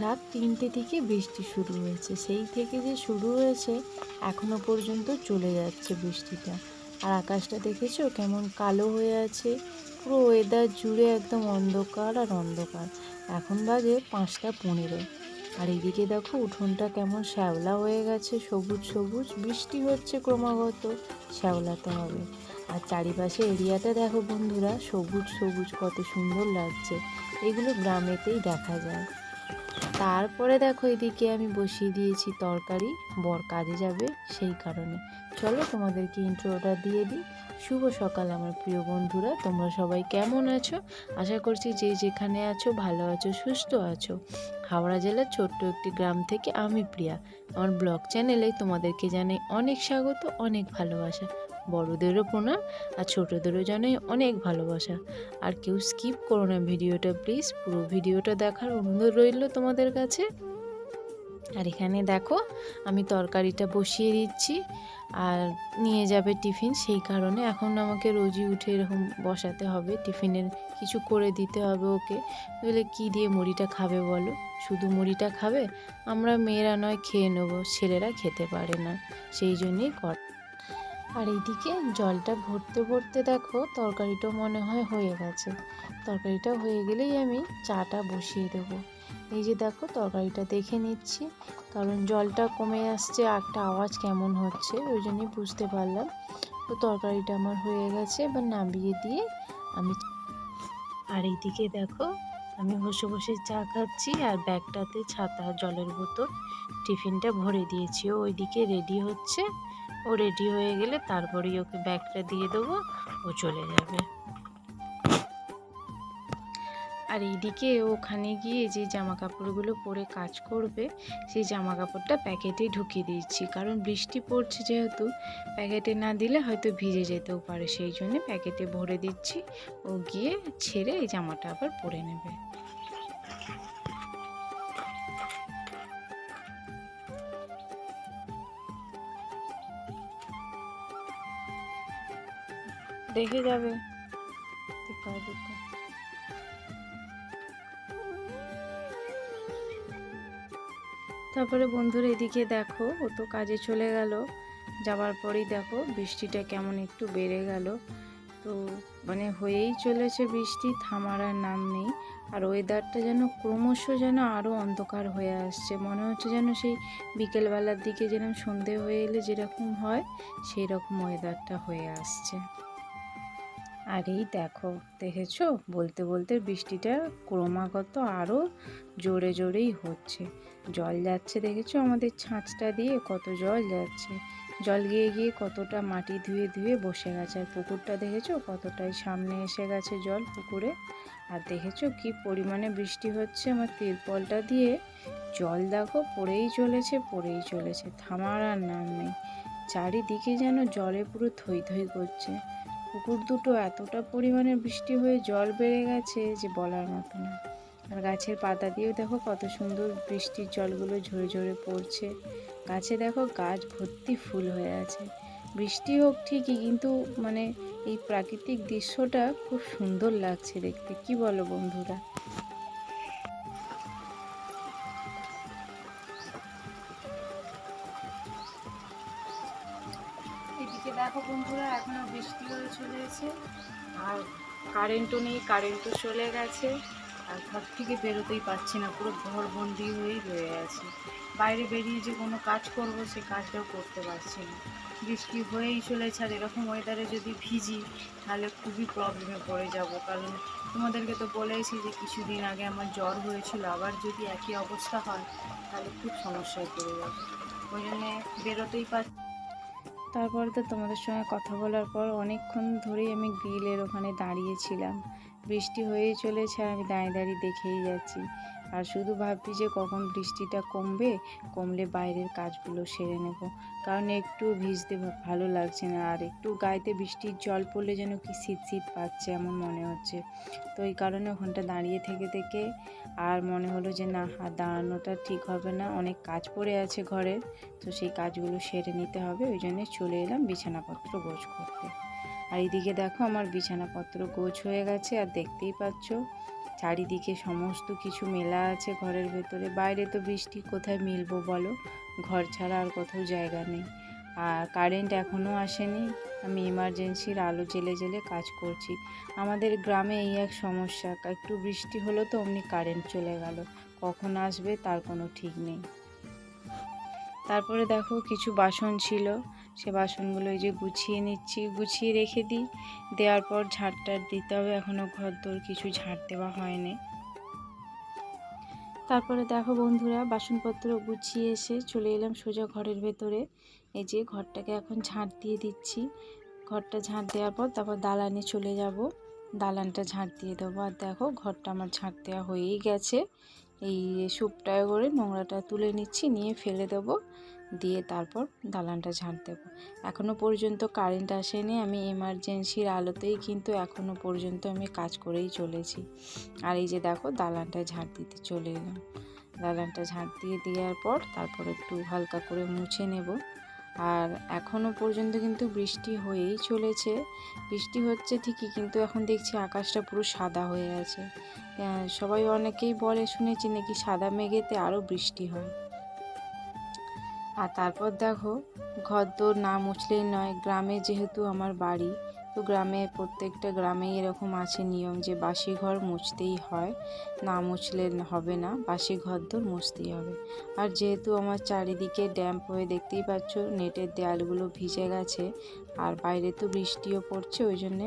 রাত 3টে থেকে বৃষ্টি শুরু হয়েছে। সেই থেকে যে শুরু হয়েছে এখনো পর্যন্ত চলে যাচ্ছে বৃষ্টিটা। আর আকাশটা দেখেছো কেমন কালো হয়ে আছে, পুরো ওয়েদার জুড়ে একদম অন্ধকার আর অন্ধকার। এখন বাজে 5টা 15। আর এইদিকে দেখো উঠোনটা কেমন শ্যাওলা হয়ে গেছে, সবুজ সবুজ, বৃষ্টি হচ্ছে ক্রমাগত, শ্যাওলাতে হবে। আর চারিপাশে এরিয়াটা দেখো বন্ধুরা, সবুজ সবুজ, কত সুন্দর লাগছে। এগুলো গ্রামেতেই দেখা যায়। তারপরে দেখো এদিকে আমি বসিয়ে দিয়েছি তরকারি, বর কাজে যাবে সেই কারণে। চলো তোমাদেরকে ইন্ট্রোটা দিয়ে দিই। শুভ সকাল আমার প্রিয় বন্ধুরা, তোমরা সবাই কেমন আছো? আশা করছি যে যেখানে আছো ভালো আছো, সুস্থ আছো। হাওড়া জেলার ছোট্ট একটি গ্রাম থেকে আমি প্রিয়া, আমার ব্লগ চ্যানেলে তোমাদেরকে জানাই অনেক স্বাগত, অনেক ভালোবাসা। বড়দেরও প্রণাম আর ছোটদেরও জানাই অনেক ভালোবাসা। আর কেউ স্কিপ করো না ভিডিওটা প্লিজ, পুরো ভিডিওটা দেখার অনুরোধ রইল তোমাদের কাছে। আর এখানে দেখো আমি তরকারিটা বসিয়ে দিচ্ছি, আর নিয়ে যাবে টিফিন, সেই কারণে এখন আমাকে রোজই উঠে এরকম বসাতে হবে, টিফিনের কিছু করে দিতে হবে ওকে। বলে কী দিয়ে মুড়িটা খাবে বলো? শুধু মুড়িটা খাবে? আমরা মেয়েরা নয় খেয়ে নেবো, ছেলেরা খেতে পারে না, সেই জন্যেই কর। আর এইদিকে জলটা ভরতে ভরতে দেখো তরকারিটাও মনে হয় হয়ে গেছে। তরকারিটা হয়ে গেলেই আমি চাটা বসিয়ে দেবো। এই যে দেখো তরকারিটা দেখে নিচ্ছি, কারণ জলটা কমে আসছে, একটা আওয়াজ কেমন হচ্ছে, ওই জন্যই বুঝতে পারলাম। তো তরকারিটা আমার হয়ে গেছে, এবার নামিয়ে দিয়ে আমি। আর এইদিকে দেখো আমি বসে বসে চা খাচ্ছি, আর ব্যাগটাতে ছাতা, জলের বোতল, টিফিনটা ভরে দিয়েছি। ও ওইদিকে রেডি হচ্ছে, ও রেডি হয়ে গেলে তারপরেই ওকে ব্যাগটা দিয়ে দেবো, ও চলে যাবে। আর এইদিকে ওখানে গিয়ে যে জামা কাপড়গুলো পরে কাজ করবে, সেই জামা কাপড়টা প্যাকেটে ঢুকিয়ে দিচ্ছি, কারণ বৃষ্টি পড়ছে যেহেতু, প্যাকেটে না দিলে হয়তো ভিজে যেতেও পারে, সেই জন্য প্যাকেটে ভরে দিচ্ছি। ও গিয়ে ছেড়ে এই জামাটা আবার পরে নেবে। দেখে যাবে। তারপরে বন্ধুরা এদিকে দেখো ও তো কাজে চলে গেল, যাবার পরেই দেখো বৃষ্টিটা কেমন একটু বেড়ে গেল। তো মানে হয়েই চলেছে বৃষ্টি, থামার আর নাম নেই। আর ওয়েদারটা যেন ক্রমশ যেন আরও অন্ধকার হয়ে আসছে, মনে হচ্ছে যেন সেই বিকেলবেলার দিকে যেন সন্ধে হয়ে এলে যেরকম হয়, সেই রকম ওয়েদারটা হয়ে আসছে। আর এই দেখো, দেখেছো, বলতে বলতে বৃষ্টিটা ক্রমাগত আরও জোরে জোরেই হচ্ছে। জল যাচ্ছে দেখেছো আমাদের ছাঁচটা দিয়ে, কত জল যাচ্ছে। জল গিয়ে গিয়ে কতটা মাটি ধুয়ে ধুয়ে বসে গেছে। আর পুকুরটা দেখেছো কতটাই সামনে এসে গেছে জল পুকুরে। আর দেখেছো কি পরিমাণে বৃষ্টি হচ্ছে, আমার তিরপলটা দিয়ে জল দেখো পড়েই চলেছে, পড়েই চলেছে, থামার আর নাম নেই। চারিদিকে যেন জলে পুরো থই থই করছে। পুকুর দুটো এতটা পরিমাণে বৃষ্টি হয়ে জল বেড়ে গেছে যে বলার মতো না। আর গাছের পাতা দিয়েও দেখো কত সুন্দর বৃষ্টির জলগুলো ঝরে ঝরে পড়ছে। গাছে দেখো গাছ ভর্তি ফুল হয়ে আছে। বৃষ্টি হোক ঠিকই, কিন্তু মানে এই প্রাকৃতিক দৃশ্যটা খুব সুন্দর লাগছে দেখতে, কি বলো বন্ধুরা? এদিকে দেখো বন্ধুরা এখনো বৃষ্টি হয়ে চলে এসেছে, আর কারেন্টও নেই, কারেন্টও চলে গেছে। আর ঘর থেকে বেরোতেই পারছি না, পুরো ঘরবন্দি হয়েই রয়ে আছি। বাইরে বেরিয়ে যে কোনো কাজ করব, সে কাজটাও করতে পারছি না। বৃষ্টি হয়েই চলেছে, আর এরকম ওয়েদারে যদি ভিজি তাহলে খুবই প্রবলেমে পড়ে যাব। কারণ তোমাদেরকে তো বলেইছি যে কিছুদিন আগে আমার জ্বর হয়েছিল, আবার যদি একই অবস্থা হয় তাহলে খুব সমস্যায় পড়ে যাবো। ওই জন্যে বেরোতেই পারছি। তারপরে তো তোমাদের সঙ্গে কথা বলার পর অনেকক্ষণ ধরেই আমি গ্রিলের ওখানে দাঁড়িয়েছিলাম। বৃষ্টি হয়েই চলেছে, আর আমি দাঁড়িয়ে দাঁড়িয়ে দেখেই যাচ্ছি। আর শুধু ভাবছি যে কখন বৃষ্টিটা কমবে, কমলে বাইরের কাজগুলো সেরে নেব। কারণ একটু ভিজতে ভালো লাগছে না, আর একটু গায়েতে বৃষ্টির জল পড়লে যেন কি শীত শীত পাচ্ছে এমন মনে হচ্ছে। তো এই কারণে ওখানটা দাঁড়িয়ে থেকে থেকে আর মনে হলো যে না, আর দাঁড়ানোটা ঠিক হবে না, অনেক কাজ পড়ে আছে ঘরের, তো সেই কাজগুলো সেরে নিতে হবে। ওই জন্যে চলে এলাম বিছানাপত্র গোছ করতে। আর এইদিকে দেখো আমার বিছানাপত্র গোছ হয়ে গেছে, আর দেখতেই পাচ্ছ চারিদিকে সমস্ত কিছু মেলা আছে ঘরের ভেতরে। বাইরে তো বৃষ্টি, কোথায় মিলবো বলো, ঘর ছাড়া আর কোথাও জায়গা নেই। আর কারেন্ট এখনও আসেনি। আমি এমার্জেন্সির আলো জ্বেলে জ্বেলে কাজ করছি। আমাদের গ্রামে এই এক সমস্যা, একটু বৃষ্টি হলো তো অমনি কারেন্ট চলে গেল, কখন আসবে তার কোনো ঠিক নেই। তারপরে দেখো কিছু বাসন ছিল, সে বাসনগুলো এই যে গুছিয়ে নিচ্ছি, গুছিয়ে রেখে দিই। দেওয়ার পর ঝাঁট টাট দিতে হবে, এখনও ঘর দোর কিছু ঝাঁট দেওয়া হয়নি। তারপরে দেখো বন্ধুরা, বাসনপত্র গুছিয়ে এসে চলে এলাম সোজা ঘরের ভেতরে। এই যে ঘরটাকে এখন ঝাঁট দিয়ে দিচ্ছি। ঘরটা ঝাঁট দেওয়ার পর তারপর দালানে চলে যাব, দালানটা ঝাঁট দিয়ে দেবো। আর দেখো ঘরটা আমার ঝাঁট দেওয়া হয়েই গেছে। এই সুপটায় করে নোংরাটা তুলে নিচ্ছি, নিয়ে ফেলে দেবো, দিয়ে তারপর দালানটা ঝাঁট দেবো। এখনও পর্যন্ত কারেন্ট আসেনি, আমি এমার্জেন্সির আলোতেই কিন্তু এখনও পর্যন্ত আমি কাজ করেই চলেছি। আর এই যে দেখো দালানটা ঝাঁট দিতে চলে এলাম। দালানটা ঝাঁট দিয়ে দেওয়ার পর তারপর একটু হালকা করে মুছে নেব। আর এখনও পর্যন্ত কিন্তু বৃষ্টি হয়েই চলেছে। বৃষ্টি হচ্ছে ঠিকই, কিন্তু এখন দেখছি আকাশটা পুরো সাদা হয়ে আছে। সবাই অনেকেই বলে, শুনেছি নাকি সাদা মেঘেতে আরও বৃষ্টি হয়। আর তারপর দেখো ঘরদোর না মুছলেই নয়। গ্রামে যেহেতু আমার বাড়ি, তো গ্রামে প্রত্যেকটা গ্রামেই এরকম আছে নিয়ম যে বাসি ঘর মুছতেই হয়, না মুছলে হবে না, বাসি ঘরদোর মুছতেই হবে। আর যেহেতু আমার চারিদিকে ড্যাম্প হয়ে, দেখতেই পাচ্ছ নেটের দেয়ালগুলো ভিজে গেছে, আর বাইরে তো বৃষ্টিও পড়ছে, ওই জন্যে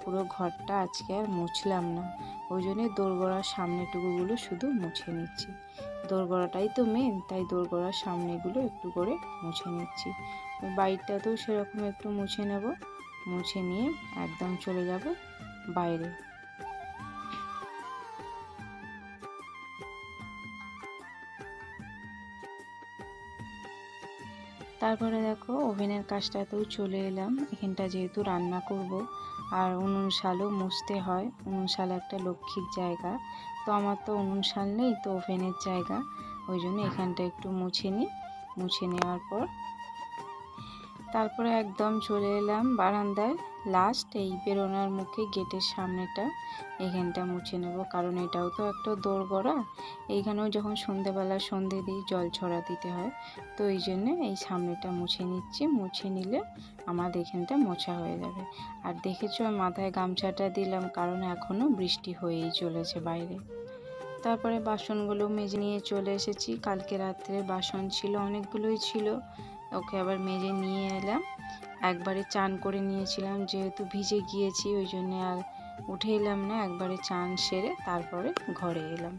পুরো ঘরটা আজকে আর মুছলাম না। ওই জন্যে দোরগোড়ার সামনেটুকুগুলো শুধু মুছে নিচ্ছি। দোরগোড়াটাই তো মেন, তাই দোরগোড়ার সামনেগুলো একটু করে মুছে নিচ্ছি। বাইরটাতেও সেরকম একটু মুছে নেব, মুছে নিয়ে একদম চলে যাব বাইরে। তারপরে দেখো ওভেনের কাজটাতেও চলে এলাম। এখানটা যেহেতু রান্না করব, আর উনুন শালও মুছতে হয়। উনুন শাল একটা লক্ষ্মীর জায়গা, তো আমার তো উনুন শাল নেই, তো ওভেনের জায়গা, ওই জন্য এখানটা একটু মুছে নিই। মুছে নেওয়ার পর তারপরে একদম চলে এলাম বারান্দায়। লাস্ট এই বেরোনোর মুখে গেটের সামনেটা, এখানটা মুছে নেব, কারণ এটাও তো একটা দোরগোড়া। এইখানেও যখন সন্ধেবেলা সন্ধে দিই জল ছড়া দিতে হয়, তো এই জন্যে এই সামনেটা মুছে নিচ্ছি। মুছে নিলে আমার এখানটা মোছা হয়ে যাবে। আর দেখেছো মাথায় গামছাটা দিলাম, কারণ এখনও বৃষ্টি হয়েই চলেছে বাইরে। তারপরে বাসনগুলো মেজে নিয়ে চলে এসেছি। কালকে রাত্রে বাসন ছিল, অনেকগুলোই ছিল, ওকে আবার মেজে নিয়ে এলাম। একবারে চান করে নিয়েছিলাম, যেহেতু ভিজে গিয়েছি ওই জন্য আর উঠে এলাম না, একবারে চান সেরে তারপরে ঘরে এলাম।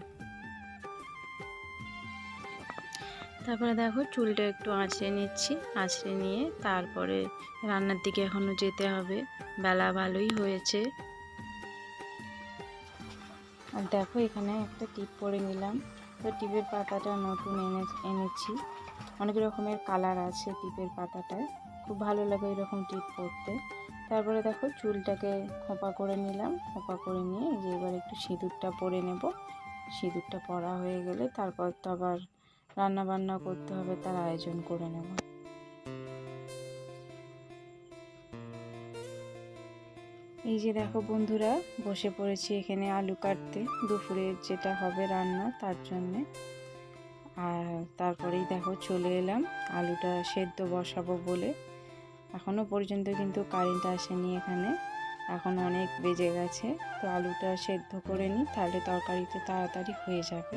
তারপরে দেখো চুলটা একটু আঁচড়ে নিচ্ছি, আঁচড়ে নিয়ে তারপরে রান্নার দিকে এখনও যেতে হবে। বেলা ভালোই হয়েছে। আর দেখো এখানে একটা টিপ পরে নিলাম, তো টিপের পাতাটা নতুন এনেছি। অনেক রকমের কালার আছে টিপের পাতাটায়, খুব ভালো লাগে এরকম টিপ পরতে। তারপরে দেখো চুলটাকে খোঁপা করে নিলাম, খোঁপা করে নিয়ে এই যে এবার একটু সিঁদুরটা পরে নেব। সিঁদুরটা পরা হয়ে গেলে তারপর তো আবার রান্না বান্না করতে হবে, তার আয়োজন করে নেব। এই যে দেখো বন্ধুরা, বসে পড়েছি এখানে আলু কাটতে, দুপুরের যেটা হবে রান্না তার জন্যে। আর তারপরেই দেখো চলে এলাম আলুটা সেদ্ধ বসাবো বলে। এখনও পর্যন্ত কিন্তু কারেন্ট আসেনি এখানে, এখন অনেক বেজে গেছে। তো আলুটা সেদ্ধ করে নিই, তাহলে তরকারিতে তাড়াতাড়ি হয়ে যাবে।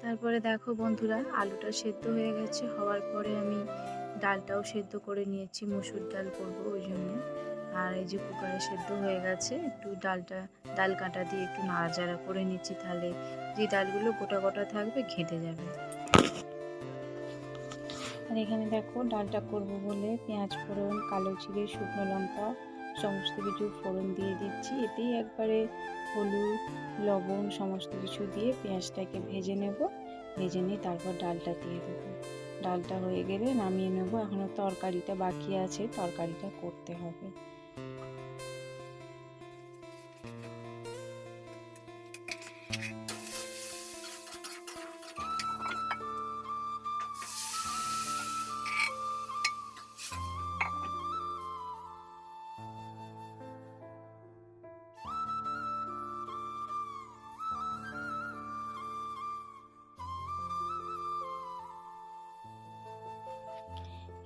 তারপরে দেখো বন্ধুরা, আলুটা সেদ্ধ হয়ে গেছে, হওয়ার পরে আমি ডালটাও সেদ্ধ করে নিয়েছি, মসুর ডাল করবো ওই জন্য। আর এই যে কুকারে সেদ্ধ হয়ে গেছে, একটু ডাল কাঁটা দিয়ে একটু নাড়াচাড়া করে নিচ্ছি, তাহলে যে ডালগুলো গোটা গোটা থাকবে ঘেঁটে যাবে। আর এখানে দেখো ডালটা করব বলে পেঁয়াজ ফোড়ন, কালো জিরে, শুকনো লঙ্কা সমস্ত কিছু ফোড়ন দিয়ে দিচ্ছি। এতেই একবারে হলুদ, লবণ সমস্ত কিছু দিয়ে পেঁয়াজটাকে ভেজে নেব। ভেজে নিয়ে তারপর ডালটা দিয়ে দেবো। ডালটা হয়ে গেলে নামিয়ে নেব। এখনও তরকারিটা বাকি আছে, তরকারিটা করতে হবে।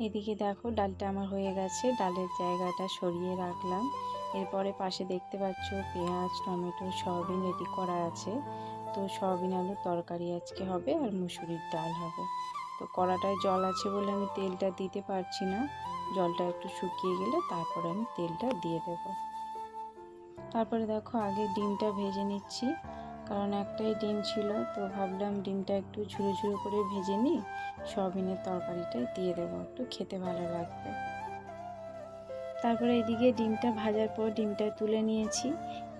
এদিকে দেখো ডালটা আমার হয়ে গেছে, ডালের জায়গাটা সরিয়ে রাখলাম। এরপরে পাশে দেখতে পাচ্ছ পেঁয়াজ, টমেটো, সয়াবিন রেডি করা আছে। তো সয়াবিন আলুর তরকারি আজকে হবে আর মুসুরির ডাল হবে। তো কড়াটায় জল আছে বলে আমি তেলটা দিতে পারছি না, জলটা একটু শুকিয়ে গেলে তারপরে আমি তেলটা দিয়ে দেব। তারপরে দেখো আগে ডিমটা ভেজে নিচ্ছি, কারণ একটাই ডিম ছিল, তো ভাবলাম ডিমটা একটু ঝুরো ঝুরো করে ভেজে নিই, সয়াবিনের তরকারিটাই দিয়ে দেবো, একটু খেতে ভালো লাগবে। তারপরে এদিকে ডিমটা ভাজার পর ডিমটা তুলে নিয়েছি,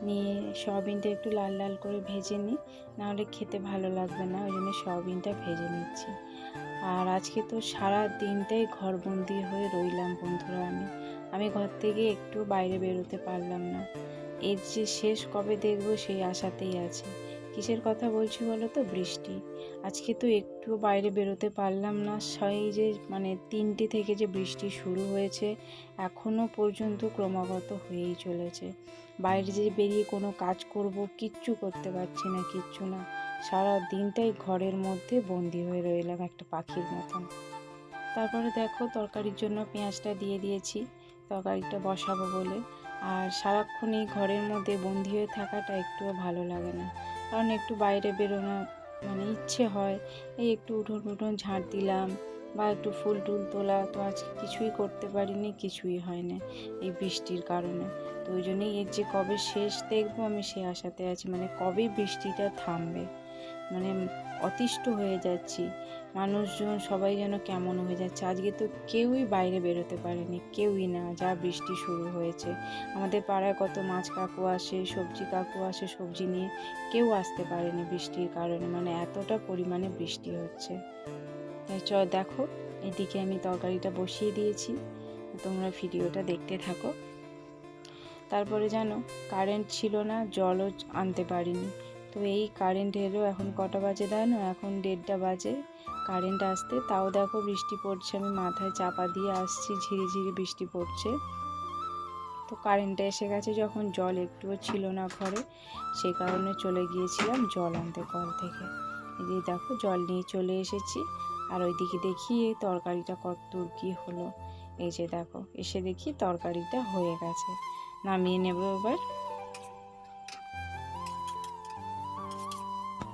নিয়ে সয়াবিনটা একটু লাল লাল করে ভেজে নিই, নাহলে খেতে ভালো লাগবে না, ওই জন্য সয়াবিনটা ভেজে নিচ্ছি। আর আজকে তো সারা দিনটাই ঘরবন্দি হয়ে রইলাম বন্ধুরা। আমি ঘর থেকে একটু বাইরে বেরোতে পারলাম না। এর যে শেষ কবে দেখব সেই আশাতেই আছে। কিসের কথা বলছি বলো তো? বৃষ্টি। আজকে তো একটু বাইরে বেরোতে পারলাম না, সেই যে 3টে থেকে যে বৃষ্টি শুরু হয়েছে এখনও পর্যন্ত ক্রমাগত হয়েই চলেছে। বাইরে যে বেরিয়ে কোনো কাজ করব কিচ্ছু করতে পারছি না, কিচ্ছু না। সারা দিনটাই ঘরের মধ্যে বন্দি হয়ে রইলাম একটা পাখির মতন। তারপরে দেখো তরকারির জন্য পেঁয়াজটা দিয়ে দিয়েছি, তরকারিটা বসাবো বলে। আর সারাক্ষণ এই ঘরের মধ্যে বন্দি হয়ে থাকাটা একটুও ভালো লাগে না, কারণ একটু বাইরে বেরোনো ইচ্ছে হয়। এই একটু উঠোন ঝাড় দিলাম বা একটু ফুল টুল তোলা, তো আজকে কিছুই করতে পারিনি, কিছুই হয় না এই বৃষ্টির কারণে। তো ওই জন্যই এর যে কবে শেষ দেখবো আমি সে আশাতে আছি, কবে বৃষ্টিটা থামবে। অতিষ্ঠ হয়ে যাচ্ছি, মানুষজন সবাই যেন কেমন হয়ে যাচ্ছে। আজকে তো কেউই বাইরে বেরোতে পারেনি, কেউই না, যা বৃষ্টি শুরু হয়েছে। আমাদের পাড়ায় কত মাছ কাকু আসে, সবজি কাকু আসে সবজি নিয়ে, কেউ আসতে পারেনি বৃষ্টির কারণে, এতটা পরিমাণে বৃষ্টি হচ্ছে। তাই দেখো এদিকে আমি তরকারিটা বসিয়ে দিয়েছি, তোমরা ভিডিওটা দেখতে থাকো। তারপরে জানো কারেন্ট ছিল না, জলও আনতে পারিনি। তো এই কারেন্ট এলো, এখন কটা বাজে জানো? এখন 1:30 বাজে কারেন্ট আসতে। তাও দেখো বৃষ্টি পড়ছে, আমি মাথায় চাপা দিয়ে আসছি, ঝিরিঝিরি বৃষ্টি পড়ছে। তো কারেন্টটা এসে গেছে যখন, জল একটুও ছিল না ঘরে, সেই কারণে চলে গিয়েছিলাম জল আনতে কল থেকে। এই যে দেখো জল নিয়ে চলে এসেছি। আর ওইদিকে দেখি এই তরকারিটা কতদূর কী হলো। এই যে দেখো এসে দেখি তরকারিটা হয়ে গেছে, নামিয়ে নেব এবার।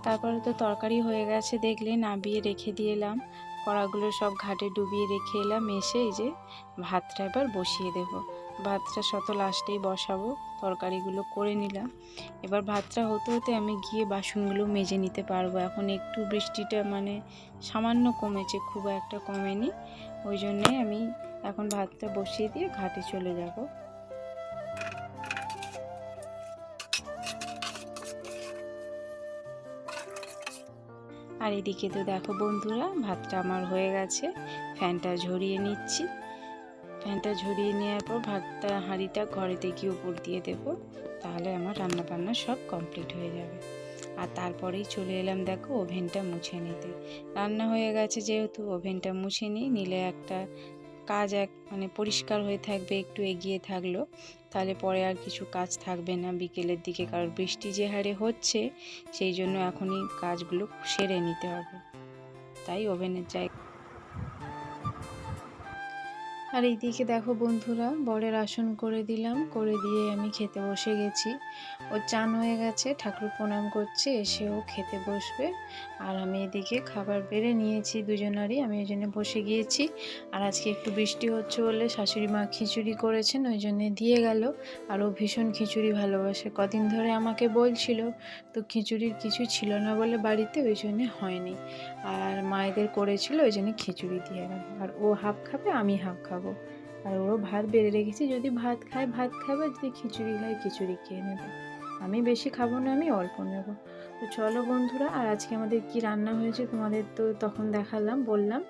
তারপরে তো তরকারি হয়ে গেছে দেখলে, নামিয়ে রেখে দিয়ে এলাম, কড়াগুলো সব ঘাটে ডুবিয়ে রেখে এলাম। এসে এই যে ভাতটা এবার বসিয়ে দেব। ভাতটা লাস্টেই বসাবো, তরকারিগুলো করে নিলাম। এবার ভাতটা হতে হতে আমি গিয়ে বাসনগুলো মেজে নিতে পারবো। এখন একটু বৃষ্টিটা সামান্য কমেছে, খুব একটা কমেনি, ওই জন্যে আমি এখন ভাতটা বসিয়ে দিয়ে ঘাটে চলে যাব। আর এদিকে তো দেখো বন্ধুরা ভাতটা আমার হয়ে গেছে, ফ্যানটা ঝরিয়ে নিচ্ছি। ফ্যানটা ঝরিয়ে নেওয়ার পর ভাতটা হাঁড়িটা ঘরেতে গিয়ে উপর দিয়ে দেবো, তাহলে আমার রান্না বান্না সব কমপ্লিট হয়ে যাবে। আর তারপরেই চলে এলাম দেখো ওভেনটা মুছে নিতে। রান্না হয়ে গেছে যেহেতু ওভেনটা মুছে নিলে একটা কাজ পরিষ্কার হয়ে থাকবে, একটু এগিয়ে থাকলো, তাহলে পরে আর কিছু কাজ থাকবে না বিকেলের দিকে, কারণ বৃষ্টি যে হারে হচ্ছে সেই জন্য এখনই কাজগুলো সেরে নিতে হবে, তাই ওভেনের জায়গা। আর এইদিকে দেখো বন্ধুরা বরের আসন করে দিলাম, করে দিয়ে আমি খেতে বসে গেছি। ও চান হয়ে গেছে, ঠাকুর প্রণাম করছে, এসেও খেতে বসবে। আর আমি এদিকে খাবার বেড়ে নিয়েছি দুজনারই, আমি ওই জন্য বসে গিয়েছি। আর আজকে একটু বৃষ্টি হচ্ছে বলে শাশুড়ি মা খিচুড়ি করেছেন, ওই জন্যে দিয়ে গেল। আর ও ভীষণ খিচুড়ি ভালোবাসে, কদিন ধরে আমাকে বলছিল, তো খিচুড়ির কিছু ছিল না বলে বাড়িতে, ওই জন্যে হয়নি। আর মায়েদের করেছিল, ওই জন্য খিচুড়ি দিয়ে গেল। আর ও হাফ খাবে, আমি হাফ খাবো। আর ওরও ভাত বেড়ে রেখেছি, যদি ভাত খায় ভাত খাবে, যদি খিচুড়ি খায় খিচুড়ি খেয়ে নেবে। আমি বেশি খাবো না, আমি অল্প নেব। তো চলো বন্ধুরা, আর আজকে আমাদের কি রান্না হয়েছে তোমাদের তো তখন দেখালাম, বললাম।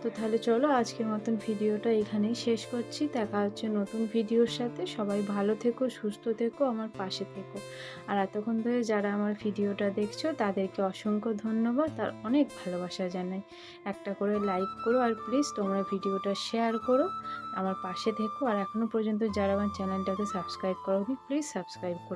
তো তাহলে চলো আজকের মতন ভিডিওটা এখানেই শেষ করছি। দেখা হচ্ছে নতুন ভিডিওর সাথে। সবাই ভালো থেকো, সুস্থ থেকো, আমার পাশে থেকো। আর এতক্ষণ ধরে যারা আমার ভিডিওটা দেখছো তাদেরকে অসংখ্য ধন্যবাদ আর অনেক ভালোবাসা জানাই। একটা করে লাইক করো, আর প্লিজ তোমরা ভিডিওটা শেয়ার করো, আমার পাশে থেকো। আর এখনও পর্যন্ত যারা আমার চ্যানেলটাকে সাবস্ক্রাইব করোনি, প্লিজ সাবস্ক্রাইব করে